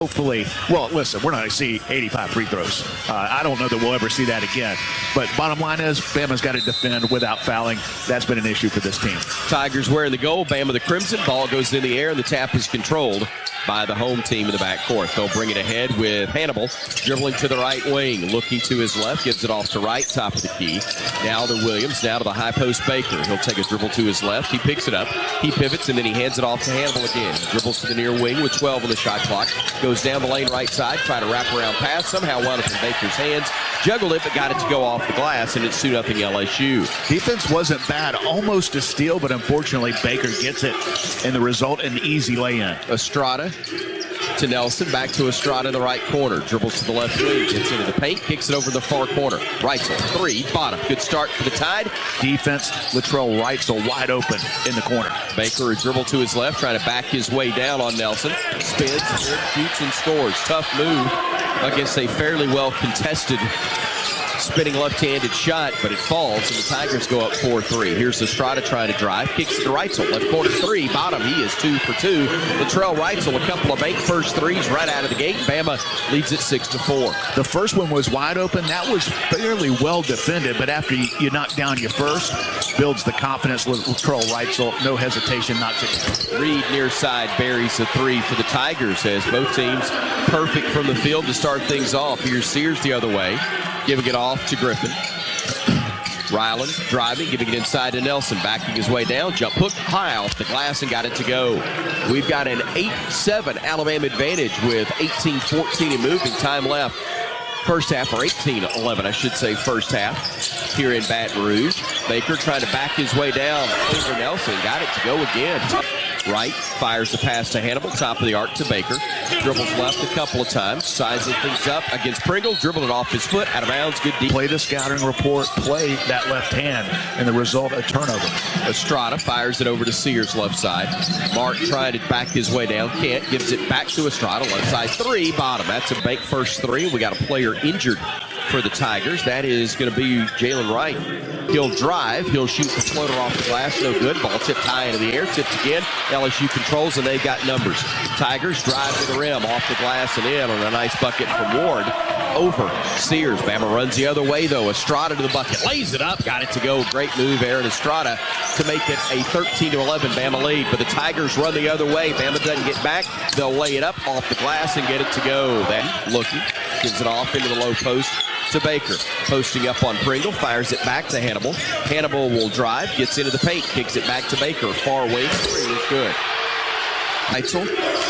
Hopefully, well, listen, we're not going to see 85 free throws. I don't know that we'll ever see that again. But bottom line is, Bama's got to defend without fouling. That's been an issue for this team. Tigers wearing the gold, Bama the crimson. Ball goes in the air, and the tap is controlled by the home team in the backcourt. They'll bring it ahead with Hannibal, dribbling to the right wing, looking to his left, gives it off to right, top of the key. Now to Williams, now to the high post Baker. He'll take a dribble to his left. He picks it up. He pivots, and then he hands it off to Hannibal again. Dribbles to the near wing with 12 on the shot clock. Goes down the lane right side, trying to wrap around pass. Somehow wound up in Baker's hands. Juggled it, but got it to go off the glass, and it's 2-0 LSU. Defense wasn't bad. Almost a steal, but unfortunately Baker gets it, and the result, an easy lay-in. Estrada to Nelson, back to Estrada in the right corner. Dribbles to the left wing, gets into the paint, kicks it over the far corner. Reitzel, three, bottom. Good start for the Tide. Defense, Latrell Reitzel wide open in the corner. Baker, a dribble to his left, trying to back his way down on Nelson. Spins, shoots, and scores. Tough move against a fairly well contested spinning left-handed shot, but it falls, and the Tigers go up 4-3. Here's Estrada trying to drive, kicks it to Reitzel, left corner three, bottom. He is 2 for 2. Latrell Reitzel, a couple of bank first threes right out of the gate. Bama leads it 6-4. The first one was wide open. That was fairly well defended, but after you knock down your first, builds the confidence with Latrell Reitzel. No hesitation, knocks it. Reed near side buries a three for the Tigers, as both teams perfect from the field to start things off. Here's Sears the other way, giving it off to Griffin. Ryland driving, giving it inside to Nelson, backing his way down, jump hook high off the glass and got it to go. We've got an 8-7 Alabama advantage with 18-14 and moving time left. First half, or 18-11, I should say, first half here in Baton Rouge. Baker trying to back his way down over Nelson, got it to go again. Wright fires the pass to Hannibal, top of the arc to Baker. Dribbles left a couple of times, sizing things up against Pringle, dribbled it off his foot, out of bounds, good deep. Play the scouting report, play that left hand, and the result, a turnover. Estrada fires it over to Sears left side. Mark trying to back his way down, can't, gives it back to Estrada, left side three, bottom. That's a bank first three. We got a player injured for the Tigers. That is going to be Jalen Wright. He'll drive, he'll shoot the floater off the glass, no good. Ball tipped high into the air, tipped again. LSU controls, and they've got numbers. Tigers drive to the rim, off the glass and in on a nice bucket from Ward over Sears. Bama runs the other way, though. Estrada to the bucket, lays it up, got it to go. Great move, Aaron Estrada, to make it a 13-11 Bama lead. But the Tigers run the other way. Bama doesn't get back. They'll lay it up off the glass and get it to go. Then looking, gives it off into the low post to Baker. Posting up on Pringle, fires it back to Hannibal. Hannibal will drive, gets into the paint, kicks it back to Baker. Far wing, three is good. Heitzel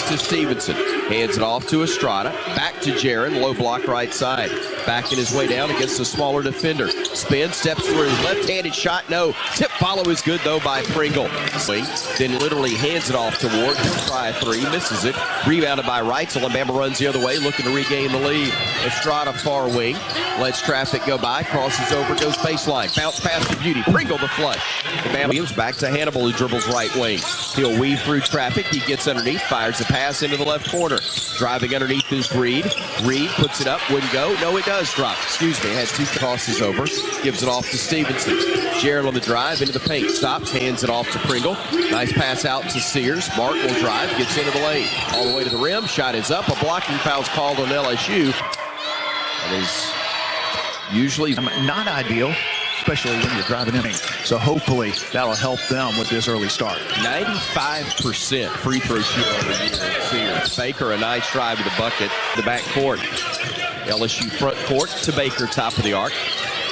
to Stevenson, hands it off to Estrada, back to Jaron, low block right side. Backing his way down against the smaller defender. Spin, steps through, left-handed shot, no. Tip follow is good, though, by Pringle. Then literally hands it off to Ward. He'll try a three, misses it. Rebounded by Reitzel, and Bama runs the other way, looking to regain the lead. Estrada far wing, lets traffic go by, crosses over, goes baseline. Bounce pass to Beauty, Pringle the flush. And Bama Williams back to Hannibal, who dribbles right wing. He'll weave through traffic, he gets underneath, fires the pass into the left corner. Driving underneath is Reed. Reed puts it up, wouldn't go. No, it does drop. Excuse me, has two crosses over. Gives it off to Stevenson. Jared on the drive into the paint. Stops, hands it off to Pringle. Nice pass out to Sears. Mark will drive, gets into the lane. All the way to the rim. Shot is up. A blocking foul's called on LSU. It is usually not ideal, especially when you're driving in. So hopefully that'll help them with this early start. 95% free throw shooter over here. Baker, a nice drive to the bucket, the back court. LSU front court to Baker, top of the arc.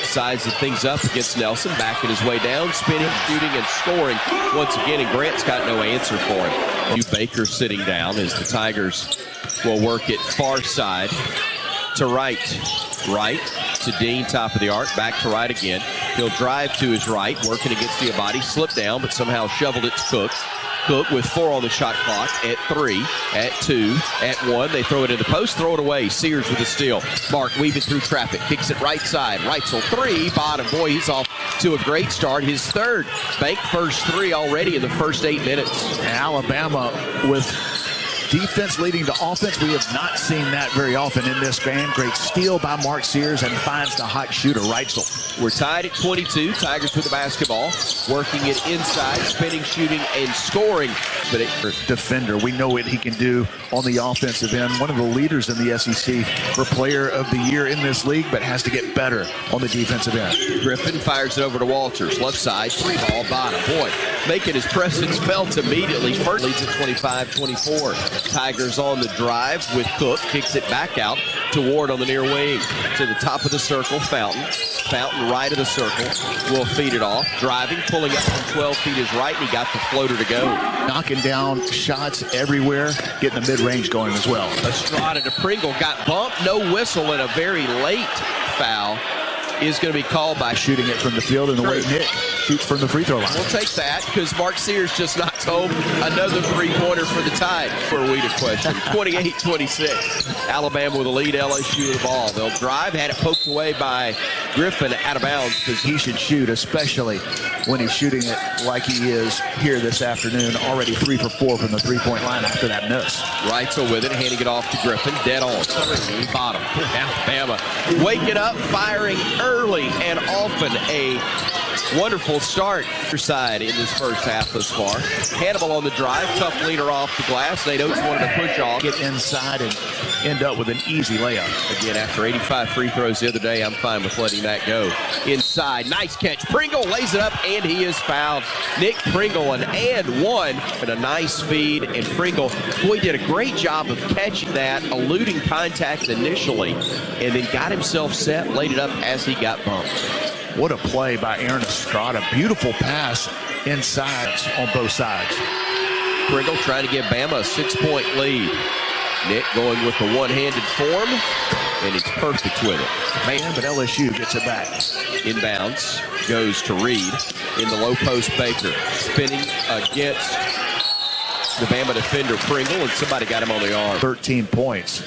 Sizes things up against Nelson, backing his way down, spinning, shooting, and scoring once again, and Grant's got no answer for him. Baker sitting down as the Tigers will work it far side to Wright. Wright to Dean, top of the arc, back to Wright again. He'll drive to his right, working against Diabate, slipped down, but somehow shoveled it to Cook. Cook with 4 on the shot clock, at 3, at 2, at 1. They throw it in the post, throw it away. Sears with a steal. Mark weaving through traffic, kicks it right side. Reitzel, 3, bottom. Boy, he's off to a great start. His third bank first 3 already in the first 8 minutes. Alabama with defense leading to offense. We have not seen that very often in this game. Great steal by Mark Sears and finds the hot shooter, Reitzel. We're tied at 22. Tigers with the basketball. Working it inside, spinning, shooting, and scoring. But defender, we know what he can do on the offensive end. One of the leaders in the SEC for player of the year in this league, but has to get better on the defensive end. Griffin fires it over to Walters. Left side, 3-ball, bottom. Boy, making his presence felt immediately. First leads at 25-24. Tigers on the drive with Cook. Kicks it back out to Ward on the near wing. To the top of the circle, Fountain. Fountain right of the circle. Will feed it off. Driving, pulling up from 12 feet is right, and he got the floater to go. Knocking down shots everywhere, getting the mid-range going as well. Estrada to Pringle, got bumped, no whistle, and a very late foul is going to be called by shooting it from the field, and the way Nick shoots from the free throw line. We'll take that because Mark Sears just knocked home another three-pointer for the Tide. For a weed question. 28-26. Alabama with a lead, LSU with the ball. They'll drive, had it poked away by Griffin out of bounds. Because he should shoot, especially when he's shooting it like he is here this afternoon. Already 3 for 4 from the three-point line after that miss. Reitzel with it, handing it off to Griffin. Dead on. Bottom. Alabama waking up, firing early and often. A wonderful start for side in this first half thus far. Hannibal on the drive, tough leaner off the glass. Nate Oates wanted to push off. Get inside and end up with an easy layup. Again, after 85 free throws the other day, I'm fine with letting that go. Inside, nice catch. Pringle lays it up, and he is fouled. Nick Pringle, an and one, and a nice feed. And Pringle, boy, did a great job of catching that, eluding contact initially, and then got himself set, laid it up as he got bumped. What a play by Aaron Estrada. Beautiful pass inside on both sides. Pringle trying to give Bama a 6-point lead. Nick going with the one-handed form, and he's perfect with it. Man, but LSU gets it back. Inbounds, goes to Reed. In the low post, Baker. Spinning against the Bama defender, Pringle, and somebody got him on the arm. 13 points.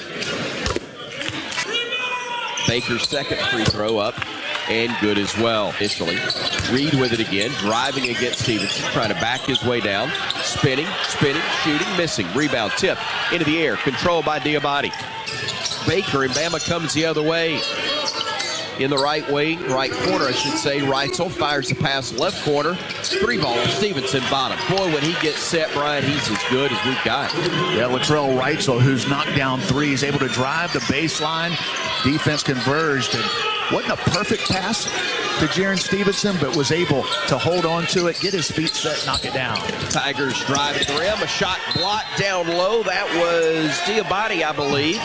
Baker's second free throw up. And good as well, initially. Reed with it again, driving against Stevenson, trying to back his way down. Spinning, shooting, missing. Rebound, tip, into the air, controlled by Diabate. Baker and Bama comes the other way. In the right wing, right corner, I should say. Reitzel fires the pass left corner. 3-ball, Stevenson bottom. Boy, when he gets set, Brian, he's as good as we've got. Yeah, Latrell Reitzel, who's knocked down threes, able to drive the baseline. Defense converged, and wasn't a perfect pass to Jaren Stevenson, but was able to hold on to it, get his feet set, knock it down. Tigers drive at the rim, a shot blocked down low. That was Diabate, I believe.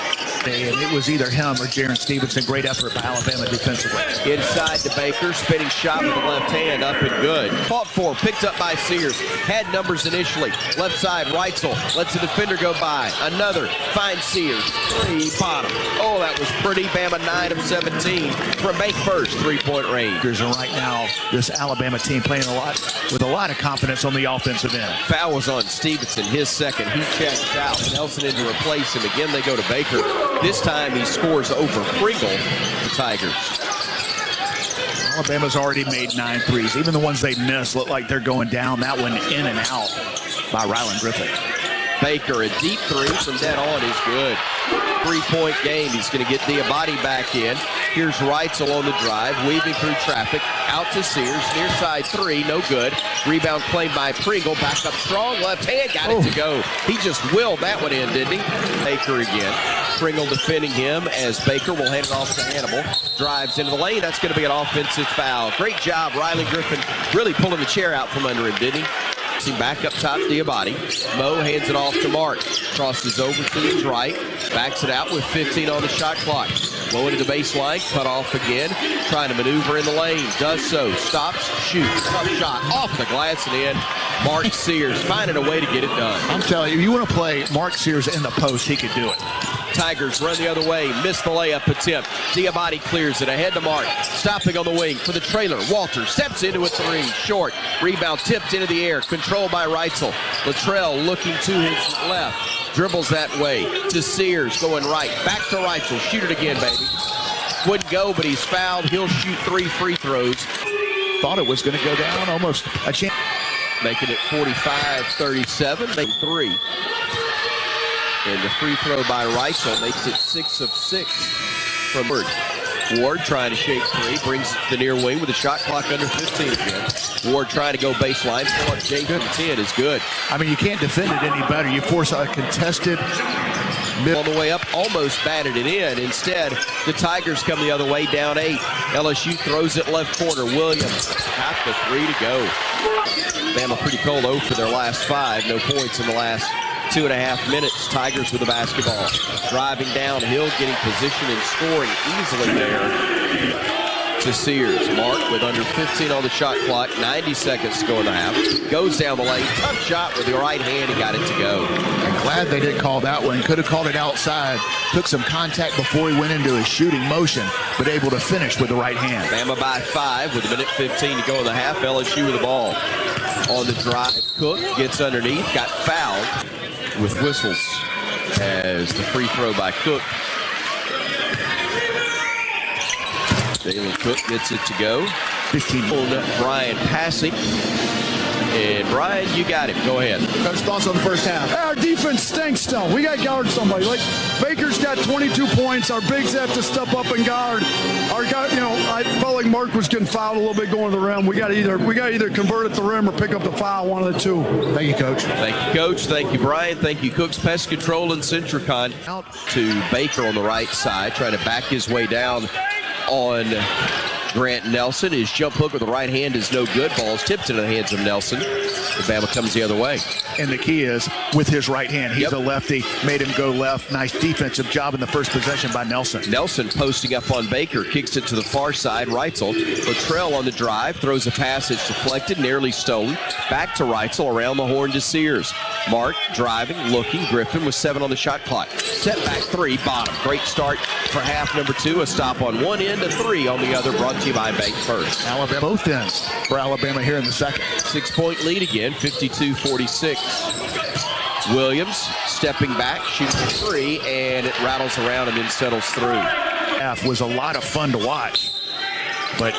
And it was either him or Jaren Stevenson. Great effort by Alabama defensively. Inside to Baker, spinning shot with the left hand, up and good. Fought for, picked up by Sears. Had numbers initially. Left side, Reitzel lets the defender go by. Another, finds Sears. 3, bottom. Oh, that was pretty. Bama 9 of 17 from Bank first, 3-point range. And right now, this Alabama team playing with a lot of confidence on the offensive end. Foul was on Stevenson, his second. He checks out. Nelson in to replace him. Again, they go to Baker. This time he scores over Pringle, the Tigers. Alabama's already made 9 threes. Even the ones they missed look like they're going down. That one in and out by Rylan Griffin. Baker, a deep three from dead on is good. 3-point game. He's going to get Diabate back in. Here's Reitzel on the drive, weaving through traffic. Out to Sears. Near side 3, no good. Rebound claimed by Pringle. Back up strong. Left hand, got it to go. He just willed that one in, didn't he? Baker again. Pringle defending him as Baker will hand it off to Hannibal. Drives into the lane. That's going to be an offensive foul. Great job, Riley Griffin, really pulling the chair out from under him, didn't he? Back up top, Diabate. Mo hands it off to Mark. Crosses over to his right. Backs it out with 15 on the shot clock. Low into the baseline. Cut off again. Trying to maneuver in the lane. Does so. Stops. Shoots. Tough shot. Off the glass and in. Mark Sears finding a way to get it done. I'm telling you, you want to play Mark Sears in the post, he could do it. Tigers run the other way. Miss the layup attempt. Diabate clears it ahead to Mark. Stopping on the wing for the trailer. Walter steps into a 3. Short. Rebound tipped into the air. Controlled by Reitzel. Latrell looking to his left. Dribbles that way to Sears going right. Back to Reitzel. Shoot it again, baby. Wouldn't go, but he's fouled. He'll shoot 3 free throws. Thought it was going to go down. Almost a chance. Making it 45-37. Make 3. And the free throw by Reitzel makes it 6 of 6 from Ward. Ward trying to shake three, brings it to the near wing with a shot clock under 15 again. Ward trying to go baseline, pull up Jake from 10 is good. I mean, you can't defend it any better. You force a contested On the way up, almost batted it in. Instead, the Tigers come the other way, down 8. LSU throws it left corner. Williams got the 3 to go. Bama pretty cold 0 for their last 5. No points in the last 2.5 minutes. Tigers with the basketball. Driving downhill, getting position and scoring easily there to Sears. Mark with under 15 on the shot clock. 90 seconds to go in the half. Goes down the lane. Tough shot with the right hand. He got it to go. I'm glad they didn't call that one. Could have called it outside. Took some contact before he went into his shooting motion, but able to finish with the right hand. Bama by 5 with a minute 15 to go in the half. LSU with the ball. On the drive, Cook gets underneath. Got fouled with whistles as the free throw by Cook. Jalen Cook gets it to go. 15. Brian passing. And Brian, you got him. Go ahead. Coach, thoughts on the first half? Our defense stinks still. We got to guard somebody. Like Baker's got 22 points. Our bigs have to step up and guard. Our guy, I felt like Mark was getting fouled a little bit going to the rim. We got to either convert at the rim or pick up the foul, one of the two. Thank you, Coach. Thank you, Coach. Thank you, Brian. Thank you, Cooks Pest Control and Centricon. Out to Baker on the right side, trying to back his way down on Grant Nelson. His jump hook with the right hand is no good. Ball's tipped into the hands of Nelson. The Bama comes the other way. And the key is with his right hand. He's a lefty. Made him go left. Nice defensive job in the first possession by Nelson. Nelson posting up on Baker. Kicks it to the far side. Reitzel. Latrell on the drive. Throws a pass. It's deflected. Nearly stolen. Back to Reitzel. Around the horn to Sears. Mark driving. Looking. Griffin with 7 on the shot clock. Set back 3. Bottom. Great start for half number 2. A stop on one end. A 3 on the other. Brought to you by Bank First. Alabama both ends for Alabama here in the second. 6-point lead again. 52-46. Williams stepping back, shoots a 3, and it rattles around and then settles through. Half was a lot of fun to watch, but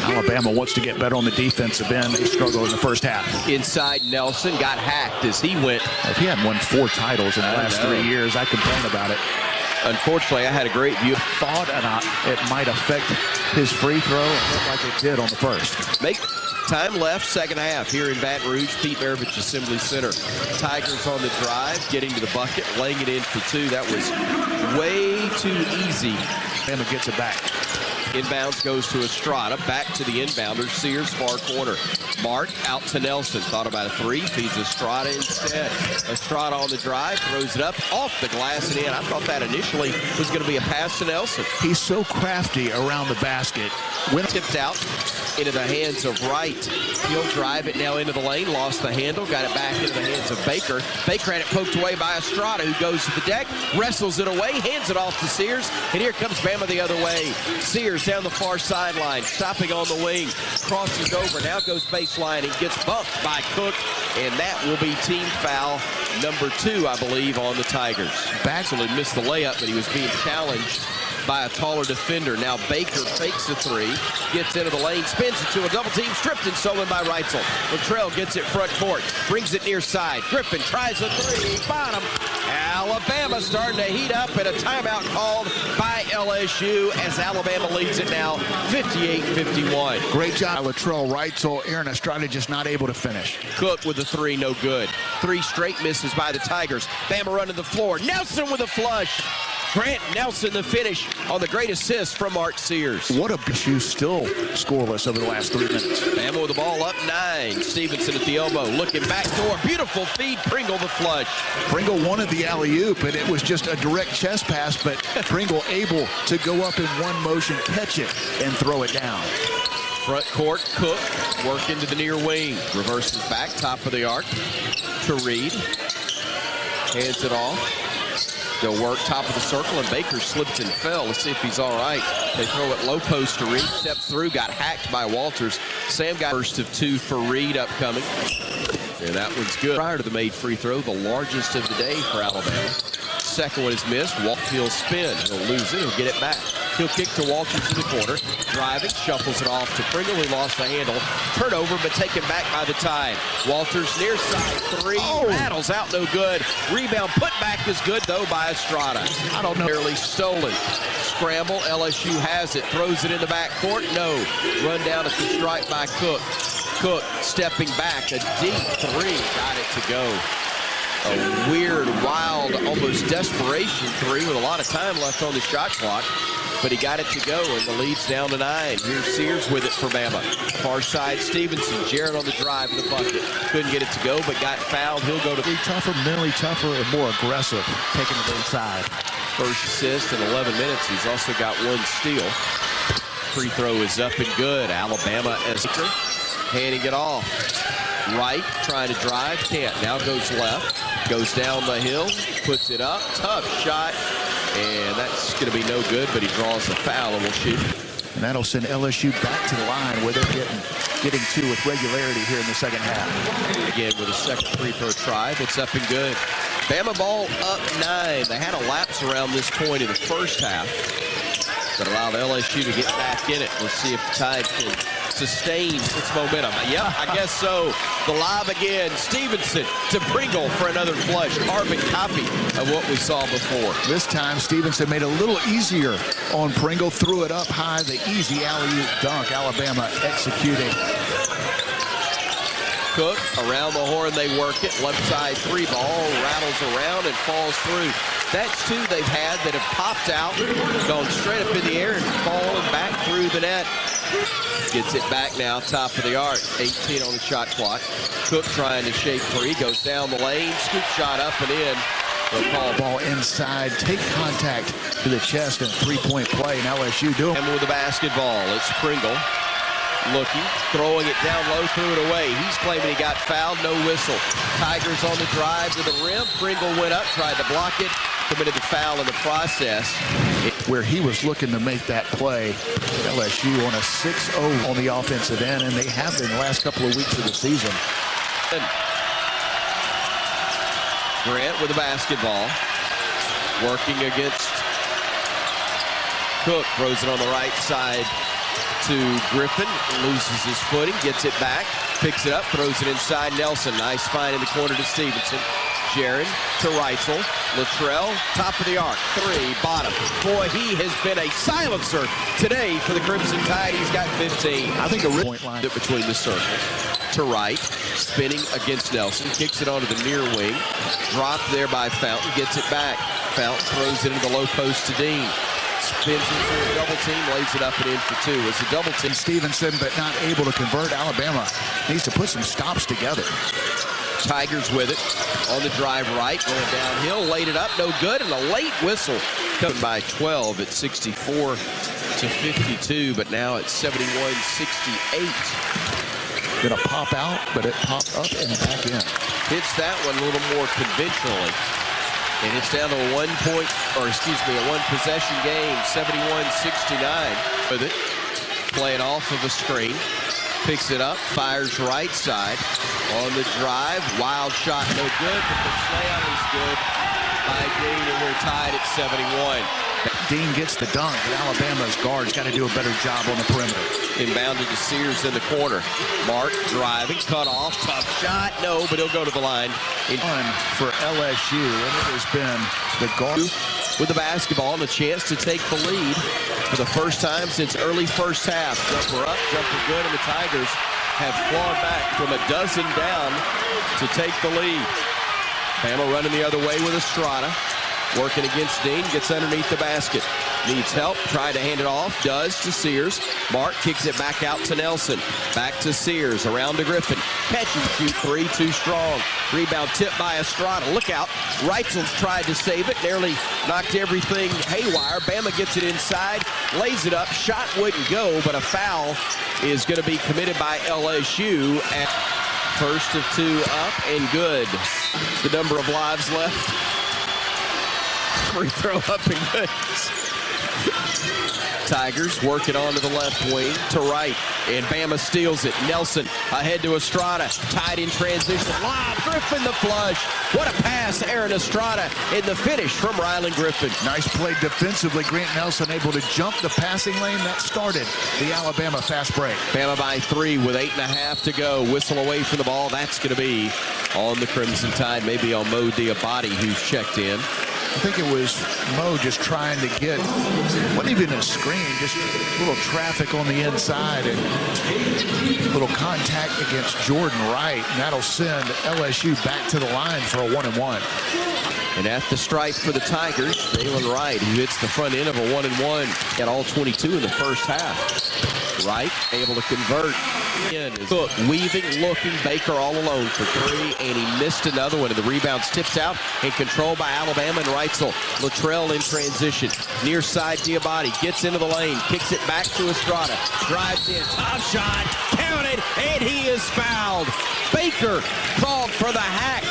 Alabama wants to get better on the defensive end. They struggled in the first half. Inside, Nelson got hacked as he went. If he hadn't won 4 titles in the last 3 years, I'd complain about it. Unfortunately, I had a great view. Thought it might affect his free throw. It looked like it did on the first. Make time left, second half here in Baton Rouge, Pete Maravich Assembly Center. Tigers on the drive, getting to the bucket, laying it in for 2. That was way too easy. Bama gets it back. Inbounds goes to Estrada, back to the inbounder, Sears far corner. Mark out to Nelson, thought about a 3, feeds Estrada instead. Estrada on the drive, throws it up, off the glass and in. I thought that initially was going to be a pass to Nelson. He's so crafty around the basket. When tipped out into the hands of Wright. He'll drive it now into the lane, lost the handle, got it back into the hands of Baker. Baker had it poked away by Estrada, who goes to the deck, wrestles it away, hands it off to Sears, and here comes Bama the other way. Sears down the far sideline, stopping on the wing, crosses over, now goes baseline and gets bumped by Cook, and that will be team foul number 2, I believe, on the Tigers. Baxel had missed the layup, but he was being challenged by a taller defender. Now Baker fakes the 3, gets into the lane, spins it to a double team, stripped and stolen by Reitzel. Latrell gets it front court, brings it near side. Griffin tries a 3, bottom. Alabama starting to heat up, and a timeout called by LSU as Alabama leads it now 58-51. Great job, Latrell, Reitzel, Aaron Estrada just not able to finish. Cook with the 3, no good. 3 straight misses by the Tigers. Bama running the floor. Nelson with a flush. Grant Nelson the finish on the great assist from Mark Sears. What a issue, still scoreless over the last 3 minutes. Bama with the ball up 9. Stevenson at the elbow, looking back door. Beautiful feed, Pringle the flush. Pringle wanted the alley-oop, and it was just a direct chest pass, but Pringle able to go up in one motion, catch it, and throw it down. Front court, Cook, work into the near wing. Reverses back, top of the arc to Reed. Hands it off. They'll work top of the circle, and Baker slipped and fell. Let's see if he's all right. They throw it low post to Reed. Steps through, got hacked by Walters. Sam got first of 2 for Reed upcoming. And that one's good. Prior to the made free throw, the largest of the day for Alabama. Second one is missed. Waltfield spin. He'll lose it. He'll get it back. He'll kick to Walters in the corner. Driving, shuffles it off to Pringle, who lost the handle. Turnover, but taken back by the Tide. Walters near side three, rattles out, no good. Rebound put back is good, though, by Estrada. I don't know. Barely stolen. Scramble, LSU has it, throws it in the backcourt, no. Run down at the stripe by Cook. Cook stepping back, a deep three, got it to go. A weird, wild, almost desperation three with a lot of time left on the shot clock. But he got it to go, and the lead's down to 9. Here's Sears with it for Bama. Far side, Stevenson. Jarrett on the drive in the bucket. Couldn't get it to go, but got fouled. He'll go to Tougher, mentally tougher, and more aggressive, taking it inside. first assist in 11 minutes. He's also got 1 steal. Free throw is up and good. Alabama as handing it off. Right, trying to drive, can't. Now goes left, goes down the hill, puts it up. Tough shot, and that's going to be no good, but he draws a foul and will shoot. And that'll send LSU back to the line where they're getting to with regularity here in the second half. Again with a second free throw try, it's up and good. Bama ball up 9. They had a lapse around this point in the first half that allowed LSU to get back in it. Let's see if the Tide can sustain its momentum. Yeah, I guess so. The lob again. Stevenson to Pringle for another flush. Carbon copy of what we saw before. This time, Stevenson made it a little easier on Pringle. Threw it up high. The easy alley-oop dunk. Alabama executing. Cook around the horn. They work it. Left side 3 ball. Rattles around and falls through. That's 2 they've had that have popped out, gone straight up in the air and fallen back through the net. Gets it back now, top of the arc. 18 on the shot clock. Cook trying to shake 3, goes down the lane, scoop shot up and in. They'll call ball inside, take contact to the chest and 3-point play. Now LSU doing. And with the basketball, it's Pringle. Looking, throwing it down low, threw it away. He's claiming he got fouled, no whistle. Tigers on the drive to the rim. Pringle went up, tried to block it, committed the foul in the process. Where he was looking to make that play. LSU on a 6-0 on the offensive end, and they have been the last couple of weeks of the season. Grant with the basketball. Working against Cook. Throws it on the right side to Griffin. Loses his footing. Gets it back. Picks it up. Throws it inside Nelson. Nice find in the corner to Stevenson. Jaron to Reitzel. Luttrell, top of the arc. 3, bottom. Boy, he has been a silencer today for the Crimson Tide. He's got 15. I think a point line between the circles. To right, spinning against Nelson. Kicks it onto the near wing. Dropped there by Fountain. Gets it back. Fountain throws it into the low post to Dean. Spins into a double team, lays it up and in for 2. It's a double team. Stevenson, but not able to convert. Alabama needs to put some stops together. Tigers with it on the drive right, going downhill, laid it up, no good, and a late whistle coming by 12 at 64 to 52, but now it's 71-68. Gonna pop out, but it popped up and back in. Hits that one a little more conventionally. And it's down to a 1 possession game, 71-69 with it. Playing off of a screen. Picks it up, fires right side. On the drive, wild shot, no good, but the slam is good by Dean, and we're tied at 71. Dean gets the dunk, but Alabama's guards got to do a better job on the perimeter. Inbounded to Sears in the corner. Mark driving, cut off, tough shot, no, but he'll go to the line. Fun for LSU, and it has been the guard with the basketball and a chance to take the lead for the first time since early first half. Jumper up, jumper good, and the Tigers have clawed back from a dozen down to take the lead. Bama running the other way with Estrada. Working against Dean, gets underneath the basket. Needs help, tried to hand it off, does to Sears. Mark kicks it back out to Nelson. Back to Sears, around to Griffin. Catch and shoot 3, too strong. Rebound tipped by Estrada. Look out. Reitzel tried to save it, nearly knocked everything haywire. Bama gets it inside, lays it up. Shot wouldn't go, but a foul is going to be committed by LSU. At first of 2 up and good. The number of lives left. Free throw up and good. Tigers work it onto the left wing to right, and Bama steals it. Nelson ahead to Estrada, tied in transition. Lob, Griffin the flush. What a pass, Aaron Estrada, in the finish from Rylan Griffin. Nice play defensively. Grant Nelson able to jump the passing lane. That started the Alabama fast break. Bama by 3 with 8.5 to go. Whistle away from the ball. That's going to be on the Crimson Tide, maybe on Mo Diabate, who's checked in. I think it was Mo just trying to get, wasn't even a screen, just a little traffic on the inside and a little contact against Jordan Wright. And that'll send LSU back to the line for a 1-and-1. And at the stripe for the Tigers, Jalen Wright, who hits the front end of a 1-and-1 at all 22 in the first half. Wright able to convert. Cook weaving, looking, Baker all alone for 3, and he missed another one, and the rebound's tipped out and controlled by Alabama and Reitzel. Latrell in transition. Near side, Diabate gets into the lane, kicks it back to Estrada, drives in, top shot, counted, and he is fouled. Baker called for the hack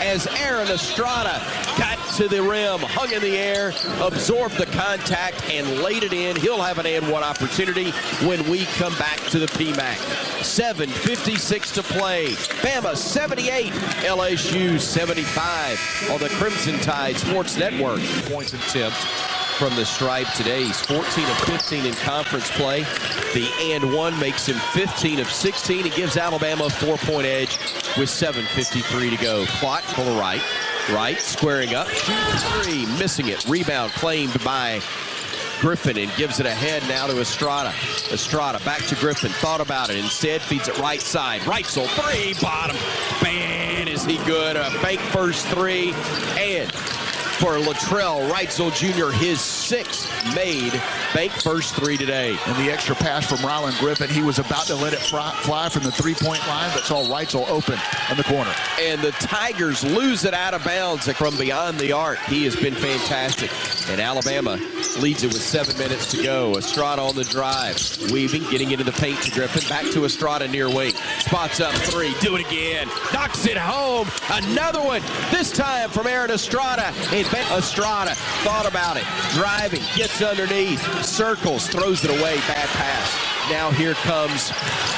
as Aaron Estrada got to the rim, hung in the air, absorbed the contact, and laid it in. He'll have an and-one opportunity when we come back to the PMAC. 7:56 to play. Bama 78, LSU 75 on the Crimson Tide Sports Network. Points attempt from the stripe today. He's 14 of 15 in conference play. The and-one makes him 15 of 16. It gives Alabama a 4-point edge with 7:53 to go. Clock for the right. Wright squaring up, shoots 3, missing it. Rebound claimed by Griffin and gives it ahead now to Estrada. Estrada back to Griffin, thought about it, instead feeds it right side. Reitzel, 3, bottom. Man, is he good. A bank first 3, and for Latrell Reitzel Jr., his 6th made bank first 3 today. And the extra pass from Rylan Griffin, he was about to let it fly from the 3-point line, but saw Reitzel open in the corner. And the Tigers lose it out of bounds from beyond the arc. He has been fantastic. And Alabama leads it with 7 minutes to go. Estrada on the drive. Weaving, getting into the paint to Griffin. Back to Estrada near wing. Spots up 3. Do it again. Knocks it home. Another one. This time from Aaron Estrada. And Estrada thought about it. Driving. Gets underneath. Circles. Throws it away. Bad pass. Now here comes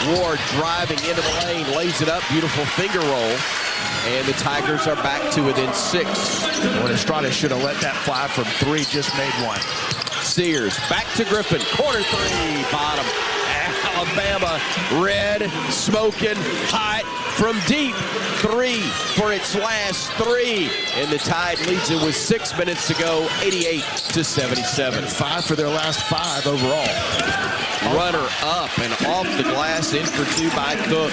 Ward driving into the lane. Lays it up. Beautiful finger roll. And the Tigers are back to within 6. When Estrada should have let that fly from 3, just made 1. Sears back to Griffin. Corner 3, bottom. Alabama, red, smoking, hot, from deep. 3 for its last 3. And the Tide leads it with 6 minutes to go, 88-77. 5 for their last 5 overall. Runner up and off the glass, in for 2 by Cook.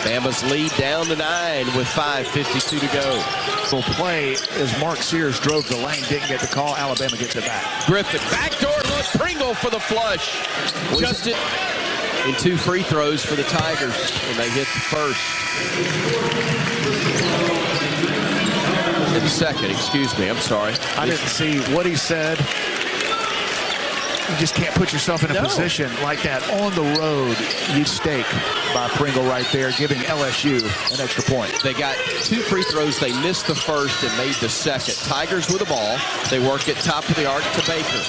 Bama's lead down to 9 with 5:52 to go. Full play as Mark Sears drove the lane, didn't get the call. Alabama gets it back. Griffin, backdoor look, Pringle for the flush. Just it. In 2 free throws for the Tigers, and they hit the first. In the second, excuse me, I'm sorry. I didn't see what he said. You just can't put yourself in a position like that on the road. You stake by Pringle right there, giving LSU an extra point. They got 2 free throws. They missed the first and made the second. Tigers with the ball. They work it top of the arc to Baker.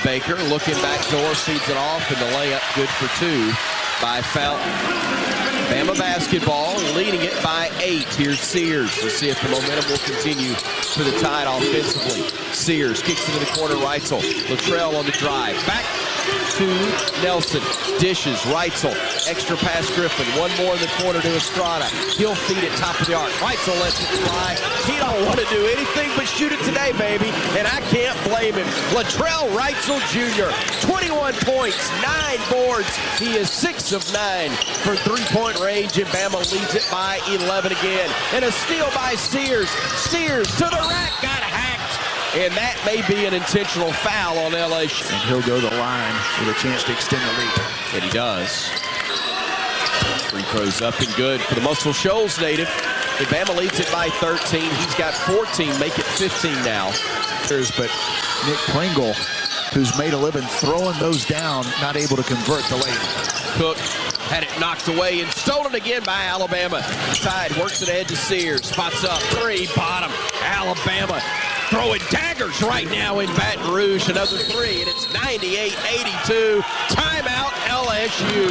Baker looking back door, feeds it off, and the layup good for 2 by Fountain. Bama basketball, leading it by 8. Here's Sears. Let's see if the momentum will continue for the Tide offensively. Sears kicks into the corner, Reitzel. Latrell on the drive. Back to Nelson. Dishes, Reitzel. Extra pass, Griffin. One more in the corner to Estrada. He'll feed it top of the arc. Reitzel lets it fly. He don't want to do anything but shoot it today, baby. And I can't blame him. Latrell Reitzel Jr., 21 points, 9 boards. He is 6 of 9 for 3-point range, and Bama leads it by 11 again. And a steal by Sears. Sears to the rack, got hacked. And that may be an intentional foul on LSU. And he'll go to the line with a chance to extend the lead. And he does. Free throws up and good for the Muscle Shoals native. And Bama leads it by 13. He's got 14, make it 15 now. But Nick Pringle, who's made a living throwing those down, not able to convert the lane. Cook had it knocked away and stolen again by Alabama. Tide works it ahead to Sears. Spots up 3, bottom. Alabama throwing daggers right now in Baton Rouge. Another three, and it's 98-82. Timeout, LSU.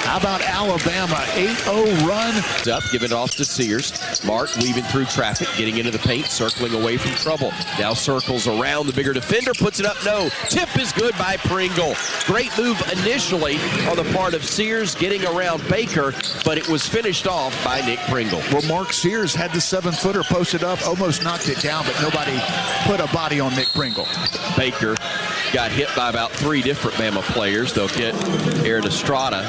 How about Alabama? 8-0 run. Up, giving it off to Sears. Mark weaving through traffic, getting into the paint, circling away from trouble. Now circles around the bigger defender, puts it up, no. Tip is good by Pringle. Great move initially on the part of Sears, getting around Baker, but it was finished off by Nick Pringle. Well, Mark Sears had the 7-footer posted up, almost knocked it down, but nobody put a body on Nick Pringle. Baker got hit by about 3 different Bama players. They'll get Aaron Estrada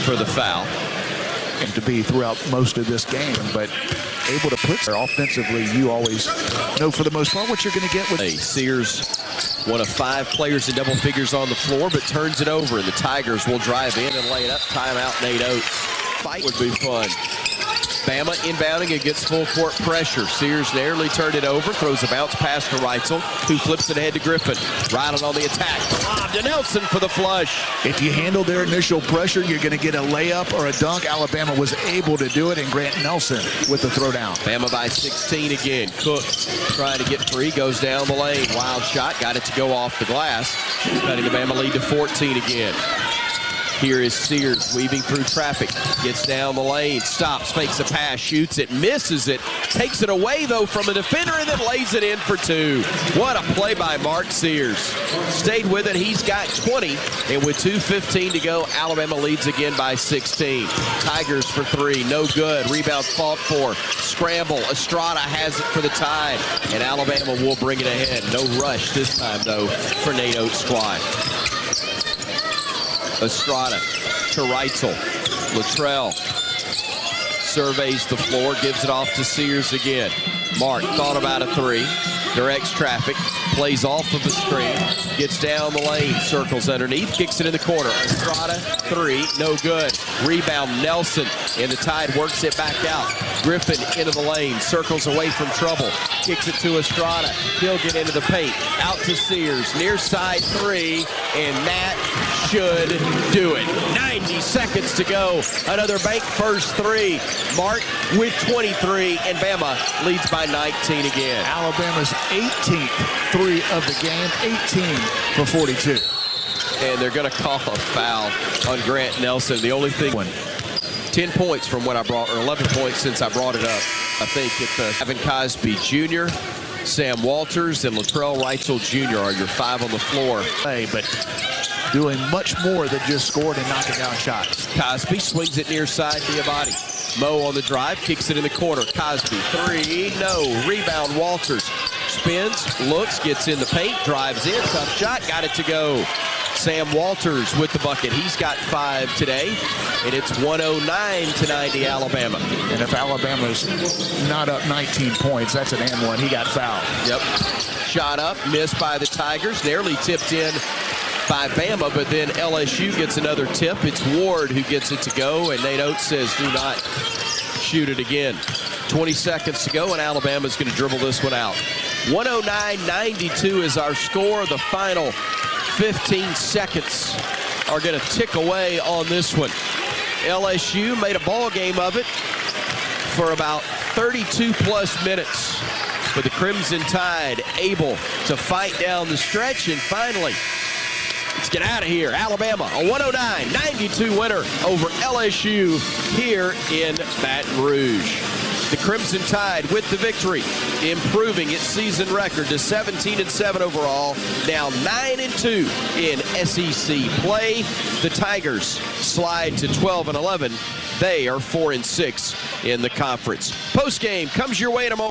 for the foul. And to be throughout most of this game, but able to put there offensively, you always know for the most part what you're going to get with. Sears, one of 5 players in double figures on the floor, but turns it over, and the Tigers will drive in and lay it up. Timeout, Nate Oates. Fight would be fun. Bama inbounding against full court pressure. Sears narrowly turned it over, throws a bounce pass to Reitzel, who flips it ahead to Griffin. Riding on the attack. Lob to Nelson for the flush. If you handle their initial pressure, you're going to get a layup or a dunk. Alabama was able to do it, and Grant Nelson with the throwdown. Bama by 16 again. Cook trying to get free, goes down the lane. Wild shot, got it to go off the glass. Cutting the Bama lead to 14 again. Here is Sears weaving through traffic, gets down the lane, stops, fakes a pass, shoots it, misses it, takes it away though from a defender, and then lays it in for 2. What a play by Mark Sears. Stayed with it, he's got 20, and with 2:15 to go, Alabama leads again by 16. Tigers for 3, no good. Rebound fought for, scramble. Estrada has it for the Tide, and Alabama will bring it ahead. No rush this time though for Nate Oates' squad. Estrada to Reitzel. Luttrell surveys the floor, gives it off to Sears again. Mark thought about a 3, directs traffic, plays off of the screen, gets down the lane, circles underneath, kicks it in the corner. Estrada, 3, no good. Rebound Nelson, and the Tide works it back out. Griffin into the lane, circles away from trouble, kicks it to Estrada. He'll get into the paint, out to Sears, near side 3, and that should do it. 90 seconds to go. Another bank first 3. Mark with 23, and Bama leads by 19 again. Alabama's 18th 3 of the game, 18 for 42. And they're going to call a foul on Grant Nelson. The only thing, 10 points from when I brought, or 11 points since I brought it up. I think it's Evan Cosby Jr., Sam Walters, and Latrell Reitzel Jr. are your 5 on the floor. Hey, but doing much more than just scoring and knocking down shots. Cosby swings it near side, Diabate. Mo on the drive, kicks it in the corner. Cosby, 3, no. Rebound, Walters. Spins, looks, gets in the paint, drives in, tough shot, got it to go. Sam Walters with the bucket. He's got 5 today, and it's 109-90 Alabama. And if Alabama's not up 19 points, that's an and one. He got fouled. Yep. Shot up, missed by the Tigers, nearly tipped in by Bama, but then LSU gets another tip. It's Ward who gets it to go, and Nate Oates says do not shoot it again. 20 seconds to go, and Alabama's going to dribble this one out. 109-92 is our score. The final 15 seconds are going to tick away on this one. LSU made a ball game of it for about 32-plus minutes, but the Crimson Tide able to fight down the stretch, and finally, let's get out of here. Alabama, a 109-92 winner over LSU here in Baton Rouge. The Crimson Tide with the victory, improving its season record to 17-7 overall, now 9-2 in SEC play. The Tigers slide to 12-11. They are 4-6 in the conference. Postgame comes your way in a moment.